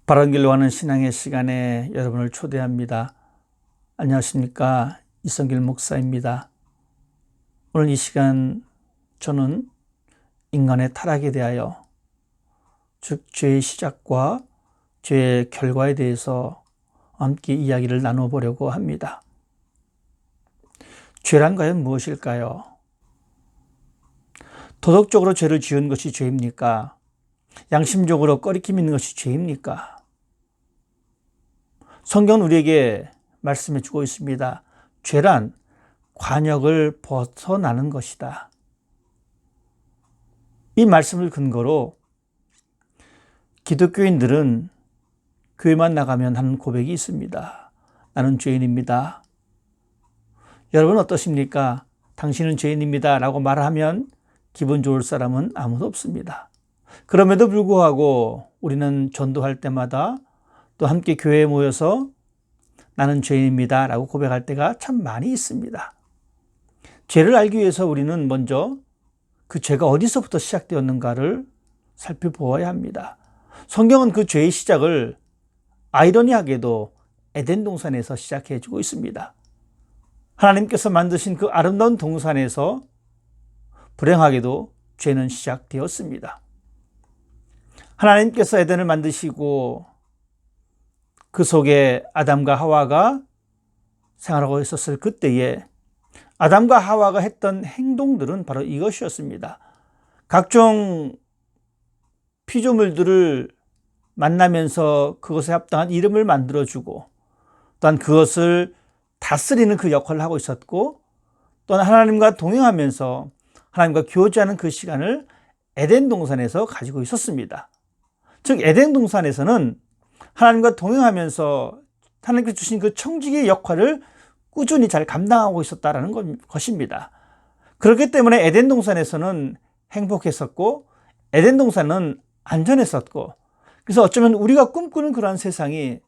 바른 길로 가는 신앙의 시간에 여러분을 초대합니다. 안녕하십니까? 이성길 목사입니다. 오늘 이 시간 저는 인간의 타락에 대하여, 즉 죄의 시작과 죄의 결과에 대해서 함께 이야기를 나눠보려고 합니다. 죄란 과연 무엇일까요? 도덕적으로 죄를 지은 것이 죄입니까? 양심적으로 꺼리낌 있는 것이 죄입니까? 성경은 우리에게 말씀해 주고 있습니다. 죄란 관역을 벗어나는 것이다. 이 말씀을 근거로 기독교인들은 교회만 나가면 하는 고백이 있습니다. 나는 죄인입니다. 여러분 어떠십니까? 당신은 죄인입니다 라고 말하면 기분 좋을 사람은 아무도 없습니다. 그럼에도 불구하고 우리는 전도할 때마다 또 함께 교회에 모여서 나는 죄인입니다 라고 고백할 때가 참 많이 있습니다. 죄를 알기 위해서 우리는 먼저 그 죄가 어디서부터 시작되었는가를 살펴보아야 합니다. 성경은 그 죄의 시작을 아이러니하게도 에덴 동산에서 시작해 주고 있습니다. 하나님께서 만드신 그 아름다운 동산에서 불행하게도 죄는 시작되었습니다. 하나님께서 에덴을 만드시고 그 속에 아담과 하와가 생활하고 있었을 그때에 아담과 하와가 했던 행동들은 바로 이것이었습니다. 각종 피조물들을 만나면서 그것에 합당한 이름을 만들어주고, 또한 그것을 다스리는 그 역할을 하고 있었고, 또한 하나님과 동행하면서 하나님과 교제하는 그 시간을 에덴 동산에서 가지고 있었습니다. 즉 에덴 동산에서는 하나님과 동행하면서 하나님께서 주신 그 청지기의 역할을 꾸준히 잘 감당하고 있었다는 것입니다. 그렇기 때문에 에덴 동산에서는 행복했었고, 에덴 동산은 안전했었고, 그래서 어쩌면 우리가 꿈꾸는 그러한 세상이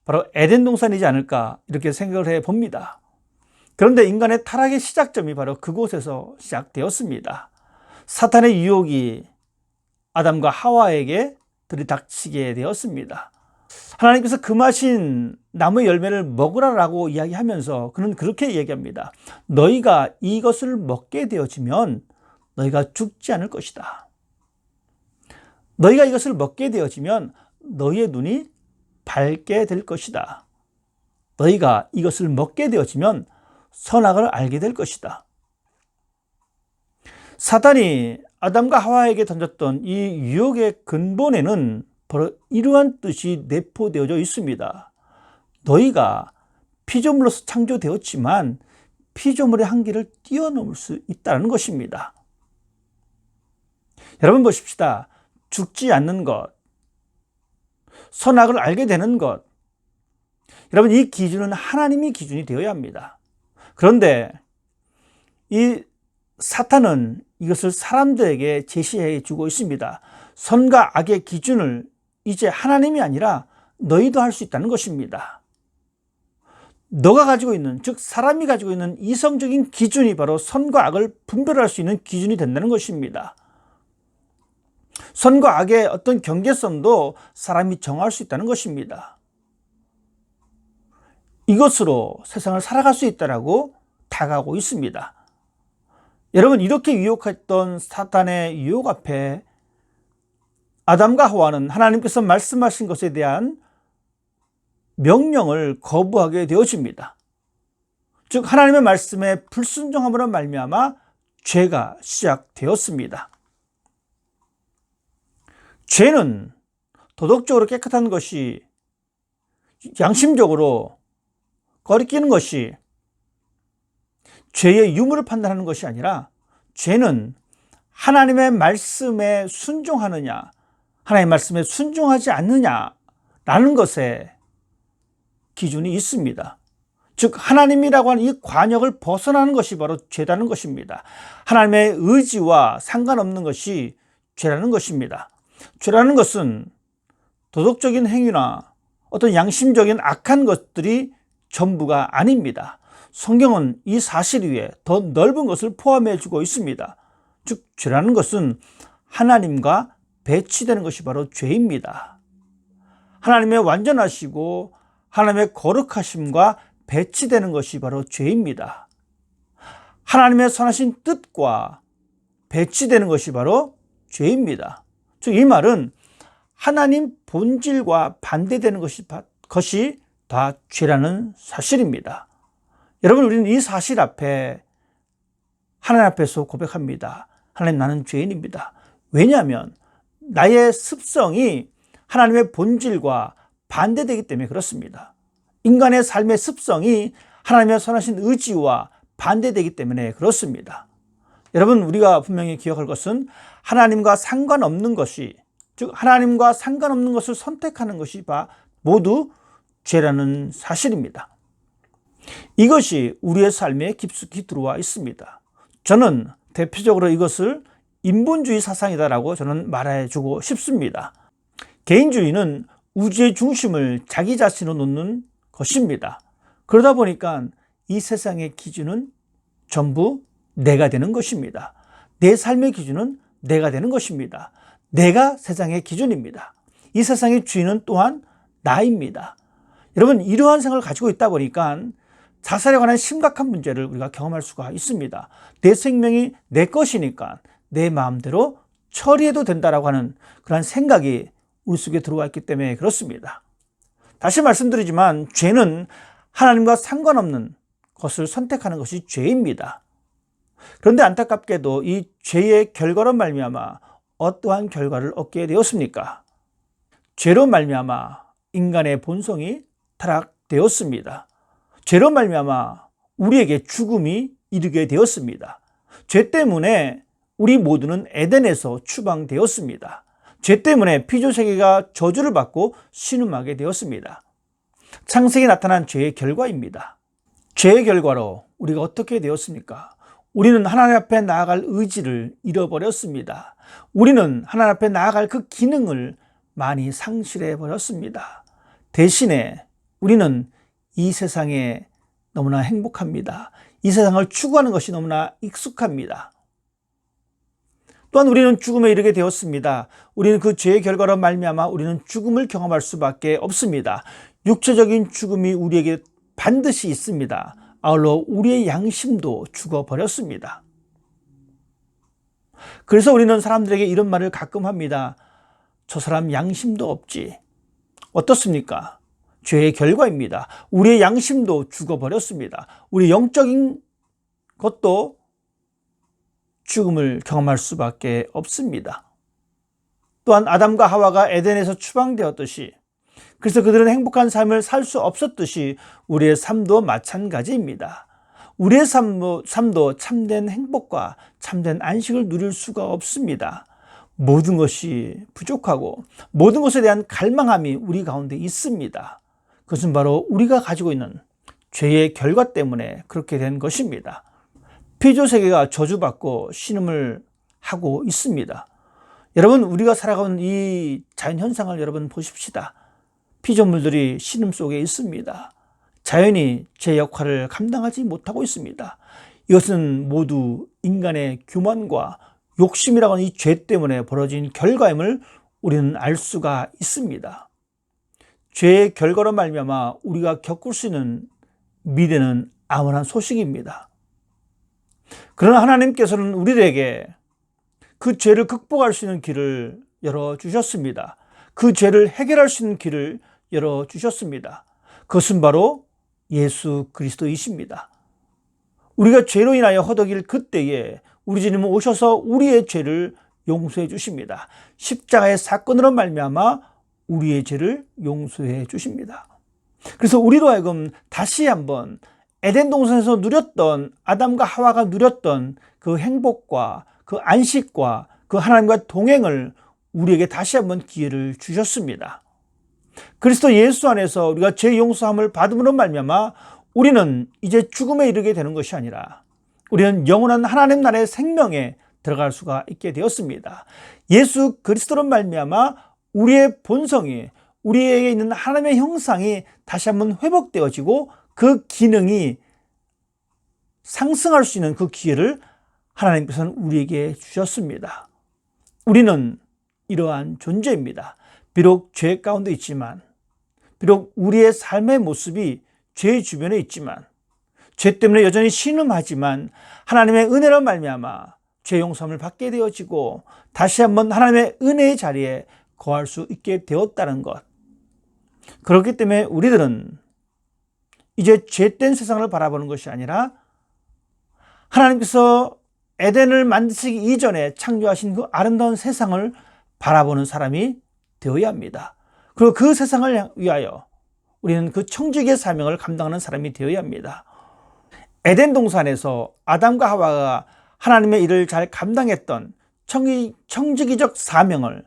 바로 에덴 동산이지 않을까 이렇게 생각을 해 봅니다. 그런데 인간의 타락의 시작점이 바로 그곳에서 시작되었습니다. 사탄의 유혹이 아담과 하와에게 들이닥치게 되었습니다. 하나님께서 금하신 나무의 열매를 먹으라라고 이야기하면서 그는 그렇게 얘기합니다. 너희가 이것을 먹게 되어지면 너희가 죽지 않을 것이다. 너희가 이것을 먹게 되어지면 너희의 눈이 밝게 될 것이다. 너희가 이것을 먹게 되어지면 선악을 알게 될 것이다. 사탄이 아담과 하와에게 던졌던 이 유혹의 근본에는 바로 이러한 뜻이 내포되어져 있습니다. 너희가 피조물로서 창조되었지만 피조물의 한계를 뛰어넘을 수 있다는 것입니다. 여러분 보십시다. 죽지 않는 것, 선악을 알게 되는 것, 여러분 이 기준은 하나님이 기준이 되어야 합니다. 그런데 이 사탄은 이것을 사람들에게 제시해 주고 있습니다. 선과 악의 기준을 이제 하나님이 아니라 너희도 할 수 있다는 것입니다. 너가 가지고 있는, 즉 사람이 가지고 있는 이성적인 기준이 바로 선과 악을 분별할 수 있는 기준이 된다는 것입니다. 선과 악의 어떤 경계선도 사람이 정할 수 있다는 것입니다. 이것으로 세상을 살아갈 수 있다라고 다가오고 있습니다. 여러분 이렇게 유혹했던 사탄의 유혹 앞에 아담과 하와는 하나님께서 말씀하신 것에 대한 명령을 거부하게 되어집니다. 즉 하나님의 말씀에 불순종함으로 말미암아 죄가 시작되었습니다. 죄는 도덕적으로 깨끗한 것이, 양심적으로 거리끼는 것이, 죄의 유무를 판단하는 것이 아니라 죄는 하나님의 말씀에 순종하느냐, 하나님의 말씀에 순종하지 않느냐라는 것에 기준이 있습니다. 즉 하나님이라고 하는 이 관역을 벗어나는 것이 바로 죄라는 것입니다. 하나님의 의지와 상관없는 것이 죄라는 것입니다. 죄라는 것은 도덕적인 행위나 어떤 양심적인 악한 것들이 전부가 아닙니다. 성경은 이 사실 위에 더 넓은 것을 포함해 주고 있습니다. 즉 죄라는 것은 하나님과 배치되는 것이 바로 죄입니다. 하나님의 완전하시고 하나님의 거룩하심과 배치되는 것이 바로 죄입니다. 하나님의 선하신 뜻과 배치되는 것이 바로 죄입니다. 즉 이 말은 하나님 본질과 반대되는 것이 다 죄라는 사실입니다. 여러분, 우리는 이 사실 앞에 하나님 앞에서 고백합니다. 하나님, 나는 죄인입니다. 왜냐하면 나의 습성이 하나님의 본질과 반대되기 때문에 그렇습니다. 인간의 삶의 습성이 하나님의 선하신 의지와 반대되기 때문에 그렇습니다. 여러분, 우리가 분명히 기억할 것은 하나님과 상관없는 것이, 즉 하나님과 상관없는 것을 선택하는 것이 모두 죄라는 사실입니다. 이것이 우리의 삶에 깊숙이 들어와 있습니다. 저는 대표적으로 이것을 인본주의 사상이다라고 저는 말해주고 싶습니다. 개인주의는 우주의 중심을 자기 자신으로 놓는 것입니다. 그러다 보니까 이 세상의 기준은 전부 내가 되는 것입니다. 내 삶의 기준은 내가 되는 것입니다. 내가 세상의 기준입니다. 이 세상의 주인은 또한 나입니다. 여러분, 이러한 생각을 가지고 있다 보니까 자살에 관한 심각한 문제를 우리가 경험할 수가 있습니다. 내 생명이 내 것이니까 내 마음대로 처리해도 된다라고 하는 그런 생각이 우리 속에 들어와 있기 때문에 그렇습니다. 다시 말씀드리지만 죄는 하나님과 상관없는 것을 선택하는 것이 죄입니다. 그런데 안타깝게도 이 죄의 결과로 말미암아 어떠한 결과를 얻게 되었습니까? 죄로 말미암아 인간의 본성이 타락되었습니다. 죄로 말미암아 우리에게 죽음이 이르게 되었습니다. 죄 때문에 우리 모두는 에덴에서 추방되었습니다. 죄 때문에 피조세계가 저주를 받고 신음하게 되었습니다. 창세기에 나타난 죄의 결과입니다. 죄의 결과로 우리가 어떻게 되었습니까? 우리는 하나님 앞에 나아갈 의지를 잃어버렸습니다. 우리는 하나님 앞에 나아갈 그 기능을 많이 상실해 버렸습니다. 대신에 우리는 이 세상에 너무나 행복합니다. 이 세상을 추구하는 것이 너무나 익숙합니다. 또한 우리는 죽음에 이르게 되었습니다. 우리는 그 죄의 결과로 말미암아 우리는 죽음을 경험할 수밖에 없습니다. 육체적인 죽음이 우리에게 반드시 있습니다. 아울러 우리의 양심도 죽어버렸습니다. 그래서 우리는 사람들에게 이런 말을 가끔 합니다. 저 사람 양심도 없지. 어떻습니까? 죄의 결과입니다. 우리의 양심도 죽어버렸습니다. 우리 영적인 것도 죽음을 경험할 수밖에 없습니다. 또한 아담과 하와가 에덴에서 추방되었듯이, 그래서 그들은 행복한 삶을 살 수 없었듯이 우리의 삶도 마찬가지입니다. 우리의 삶도 참된 행복과 참된 안식을 누릴 수가 없습니다. 모든 것이 부족하고 모든 것에 대한 갈망함이 우리 가운데 있습니다. 그것은 바로 우리가 가지고 있는 죄의 결과 때문에 그렇게 된 것입니다. 피조세계가 저주받고 신음을 하고 있습니다. 여러분, 우리가 살아가는 이 자연현상을 여러분 보십시다. 피조물들이 신음 속에 있습니다. 자연이 제 역할을 감당하지 못하고 있습니다. 이것은 모두 인간의 교만과 욕심이라고 하는 이 죄 때문에 벌어진 결과임을 우리는 알 수가 있습니다. 죄의 결과로 말미암아 우리가 겪을 수 있는 미래는 암울한 소식입니다. 그러나 하나님께서는 우리에게 그 죄를 극복할 수 있는 길을 열어주셨습니다. 그 죄를 해결할 수 있는 길을 열어주셨습니다. 그것은 바로 예수 그리스도이십니다. 우리가 죄로 인하여 허덕일 그때에 우리 주님은 오셔서 우리의 죄를 용서해 주십니다. 십자가의 사건으로 말미암아 우리의 죄를 용서해 주십니다. 그래서 우리로 하여금 다시 한번 에덴 동산에서 누렸던, 아담과 하와가 누렸던 그 행복과 그 안식과 그 하나님과 동행을 우리에게 다시 한번 기회를 주셨습니다. 그리스도 예수 안에서 우리가 죄 용서함을 받음으로 말미암아 우리는 이제 죽음에 이르게 되는 것이 아니라 우리는 영원한 하나님 나라의 생명에 들어갈 수가 있게 되었습니다. 예수 그리스도로 말미암아 우리의 본성이, 우리에게 있는 하나님의 형상이 다시 한번 회복되어지고 그 기능이 상승할 수 있는 그 기회를 하나님께서는 우리에게 주셨습니다. 우리는 이러한 존재입니다. 비록 죄 가운데 있지만 비록 우리의 삶의 모습이 죄 주변에 있지만, 죄 때문에 여전히 신음하지만 하나님의 은혜로 말미암아 죄 용서함을 받게 되어지고 다시 한번 하나님의 은혜의 자리에 거할 수 있게 되었다는 것. 그렇기 때문에 우리들은 이제 죄된 세상을 바라보는 것이 아니라 하나님께서 에덴을 만드시기 이전에 창조하신 그 아름다운 세상을 바라보는 사람이 되어야 합니다. 그리고 그 세상을 위하여 우리는 그 청지기의 사명을 감당하는 사람이 되어야 합니다. 에덴 동산에서 아담과 하와가 하나님의 일을 잘 감당했던 청지기적 사명을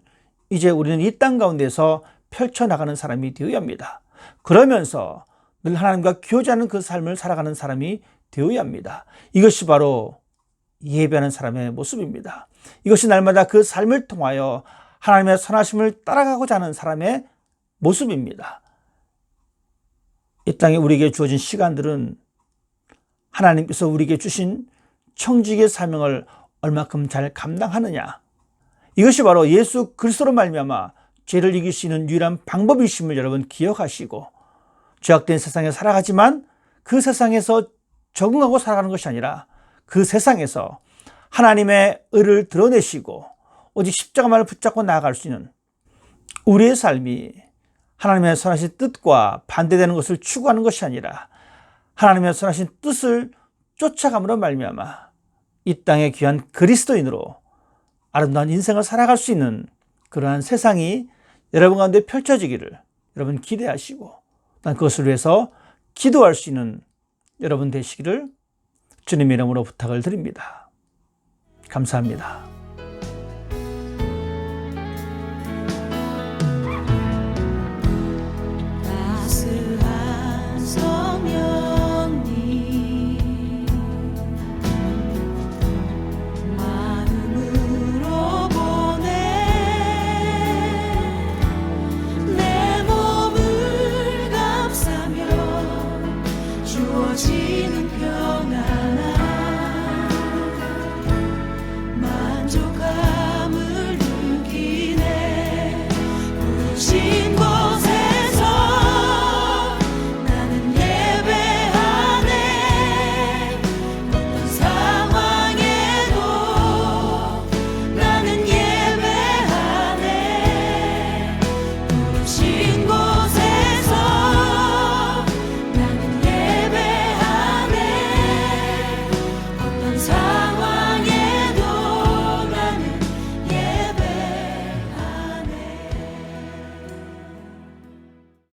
이제 우리는 이 땅 가운데서 펼쳐나가는 사람이 되어야 합니다. 그러면서 늘 하나님과 교제하는 그 삶을 살아가는 사람이 되어야 합니다. 이것이 바로 예배하는 사람의 모습입니다. 이것이 날마다 그 삶을 통하여 하나님의 선하심을 따라가고자 하는 사람의 모습입니다. 이 땅에 우리에게 주어진 시간들은 하나님께서 우리에게 주신 청지기의 사명을 얼마큼 잘 감당하느냐, 이것이 바로 예수 그리스도로 말미암아 죄를 이길 수 있는 유일한 방법이심을 여러분 기억하시고, 죄악된 세상에 살아가지만 그 세상에서 적응하고 살아가는 것이 아니라 그 세상에서 하나님의 의를 드러내시고 오직 십자가만을 붙잡고 나아갈 수 있는 우리의 삶이 하나님의 선하신 뜻과 반대되는 것을 추구하는 것이 아니라 하나님의 선하신 뜻을 쫓아감으로 말미암아 이 땅의 귀한 그리스도인으로 아름다운 인생을 살아갈 수 있는 그러한 세상이 여러분 가운데 펼쳐지기를 여러분 기대하시고, 난 그것을 위해서 기도할 수 있는 여러분 되시기를 주님의 이름으로 부탁을 드립니다. 감사합니다. 따스한 성령님 마음으로 보내 내 몸을 감싸며 주어지는 평안함